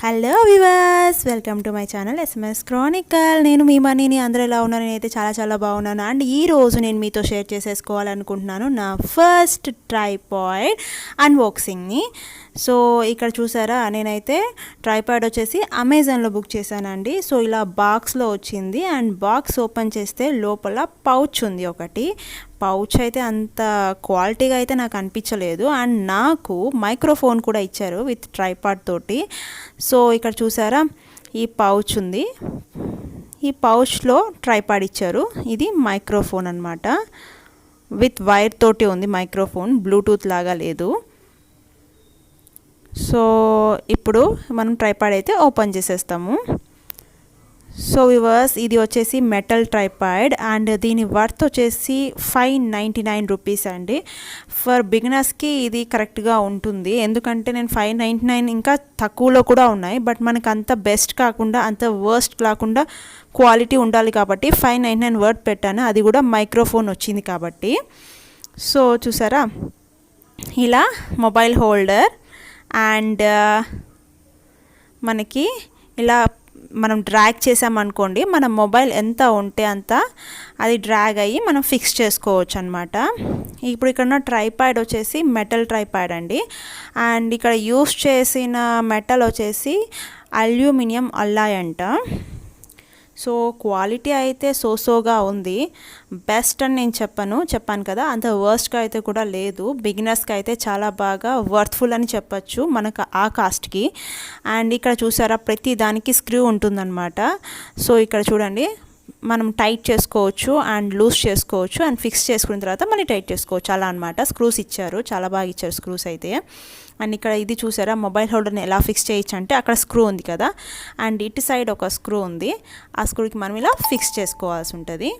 Hello viewers, welcome to my channel SMS Chronicle. నేను మీ మనీని. అందరూ ఎలా ఉన్నారు? నేనైతే చాలా బాగున్నాను. అండ్ ఈరోజు నేను మీతో షేర్ చేసేసుకోవాలనుకుంటున్నాను నా ఫస్ట్ ట్రైపాడ్ అన్బాక్సింగ్ని. సో ఇక్కడ చూసారా, నేనైతే ట్రైపాడ్ వచ్చేసి అమెజాన్లో బుక్ చేశానండి. సో ఇలా బాక్స్లో వచ్చింది అండ్ బాక్స్ ఓపెన్ చేస్తే లోపల పౌచ్ ఉంది. ఒకటి పౌచ్ అయితే అంత క్వాలిటీగా అయితే నాకు అనిపించలేదు. అండ్ నాకు మైక్రోఫోన్ కూడా ఇచ్చారు విత్ ట్రైపాడ్ తోటి. సో ఇక్కడ చూసారా, ఈ పౌచ్ ఉంది. ఈ పౌచ్లో ట్రైపాడ్ ఇచ్చారు. ఇది మైక్రోఫోన్ అన్నమాట. విత్ వైర్ తోటి ఉంది మైక్రోఫోన్, బ్లూటూత్ లాగా లేదు. సో ఇప్పుడు మనం ట్రైపాడ్ అయితే ఓపెన్ చేసేస్తాము. సో వివర్స్, ఇది వచ్చేసి మెటల్ ట్రైపాడ్ అండ్ దీని వర్త్ వచ్చేసి 599 రూపీస్ అండి. ఫర్ బిగినర్స్కి ఇది కరెక్ట్గా ఉంటుంది. ఎందుకంటే నేను 599 ఇంకా తక్కువలో కూడా ఉన్నాయి, బట్ మనకు అంత బెస్ట్ కాకుండా అంత వర్స్ట్ కాకుండా క్వాలిటీ ఉండాలి కాబట్టి 599 వర్త్ పెట్టాను. అది కూడా మైక్రోఫోన్ వచ్చింది కాబట్టి. సో చూసారా, ఇలా మొబైల్ హోల్డర్ అండ్ మనకి ఇలా మనం డ్రాగ్ చేసామనుకోండి, మన మొబైల్ ఎంత ఉంటే అంత అది డ్రాగ్ అయ్యి మనం ఫిక్స్ చేసుకోవచ్చు అనమాట. ఇప్పుడు ఇక్కడ ఉన్న ట్రైపాడ్ వచ్చేసి మెటల్ ట్రైపాడ్ అండి. అండ్ ఇక్కడ యూస్ చేసిన మెటల్ వచ్చేసి అల్యూమినియం అల్లాయ్ అంట. సో క్వాలిటీ అయితే సోగా ఉంది. బెస్ట్ అని నేను చెప్పాను కదా, అంత వర్స్ట్గా అయితే కూడా లేదు. బిగినర్స్కి అయితే చాలా బాగా వర్త్ఫుల్ అని చెప్పచ్చు మనకు ఆ కాస్ట్కి. అండ్ ఇక్కడ చూసారా, ప్రతి దానికి స్క్రూ ఉంటుందన్నమాట. సో ఇక్కడ చూడండి, మనం టైట్ చేసుకోవచ్చు అండ్ లూజ్ చేసుకోవచ్చు అండ్ ఫిక్స్ చేసుకున్న తర్వాత మళ్ళీ టైట్ చేసుకోవచ్చు, అలా అనమాట. స్క్రూస్ ఇచ్చారు, చాలా బాగా ఇచ్చారు స్క్రూస్ అయితే. అండ్ ఇక్కడ ఇది చూసారా, మొబైల్ హోల్డర్ని ఎలా ఫిక్స్ చేయొచ్చు అంటే అక్కడ స్క్రూ ఉంది కదా, అండ్ ఇటు సైడ్ ఒక స్క్రూ ఉంది. ఆ స్క్రూకి మనం ఇలా ఫిక్స్ చేసుకోవాల్సి ఉంటుంది.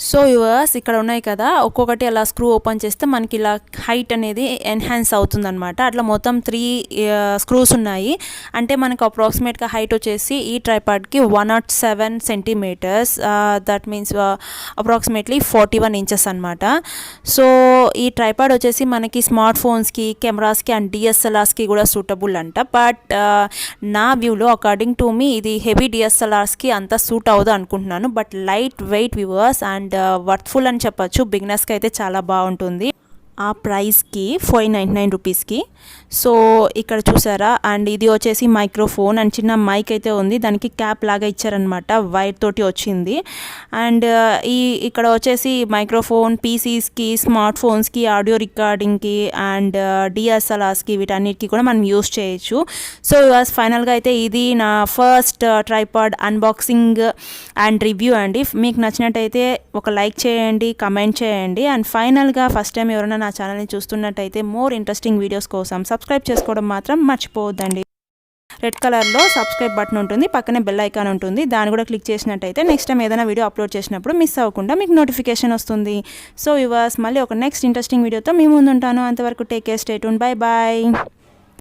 సో యువర్స్, ఇక్కడ ఉన్నాయి కదా, ఒక్కొక్కటి అలా స్క్రూ ఓపెన్ చేస్తే మనకి ఇలా హైట్ అనేది ఎన్హాన్స్ అవుతుందన్నమాట. అట్లా మొత్తం 3 స్క్రూస్ ఉన్నాయి. అంటే మనకు అప్రాక్సిమేట్గా హైట్ వచ్చేసి ఈ ట్రైపాడ్కి 107 centimetres, that means approximately 41 inches అనమాట. సో ఈ ట్రైపాడ్ వచ్చేసి మనకి స్మార్ట్ ఫోన్స్కి, కెమెరాస్కి అండ్ డిఎస్ఎల్ఆర్స్కి కూడా సూటబుల్ అంట. బట్ నా వ్యూలో అకార్డింగ్ టు మీ ఇది హెవీ డిఎస్ఎల్ఆర్స్కి అంత సూట్ అవ్వదు అనుకుంటున్నాను. But light weight viewers and worthful అని చెప్పచ్చు. బిగినర్స్కి అయితే చాలా బాగుంటుంది ఆ ప్రైస్కి, 599 రూపీస్కి. సో ఇక్కడ చూసారా, అండ్ ఇది వచ్చేసి మైక్రోఫోన్ అండ్ చిన్న మైక్ అయితే ఉంది. దానికి క్యాప్ లాగా ఇచ్చారనమాట, వైర్ తోటి వచ్చింది. అండ్ ఇక్కడ వచ్చేసి మైక్రోఫోన్ పీసీస్కి, స్మార్ట్ ఫోన్స్కి, ఆడియో రికార్డింగ్కి అండ్ డిఎస్ఎల్ఆర్స్కి వీటన్నిటికీ కూడా మనం యూస్ చేయొచ్చు. సో ఫైనల్గా అయితే ఇది నా first tripod unboxing and review అండి. మీకు నచ్చినట్టయితే ఒక లైక్ చేయండి, కమెంట్ చేయండి. అండ్ ఫైనల్గా ఫస్ట్ టైం ఎవరైనా నా ఛానల్ని చూస్తున్నట్టయితే మోర్ ఇంట్రెస్టింగ్ వీడియోస్ కోసం సబ్స్క్రైబ్ చేసుకోవడం మాత్రం మర్చిపోవద్దండి. రెడ్ కలర్లో సబ్స్క్రైబ్ బటన్ ఉంటుంది, పక్కనే బెల్ ఐకాన్ ఉంటుంది. దాన్ని కూడా క్లిక్ చేసినట్టయితే నెక్స్ట్ టైం ఏదైనా వీడియో అప్లోడ్ చేసినప్పుడు మిస్ అవ్వకుండా మీకు నోటిఫికేషన్ వస్తుంది. సో వ్యూవర్స్, మళ్ళీ ఒక నెక్స్ట్ ఇంట్రెస్టింగ్ వీడియోతో మీ ముందు ఉంటాను. అంతవరకు take care, stay tune, bye bye.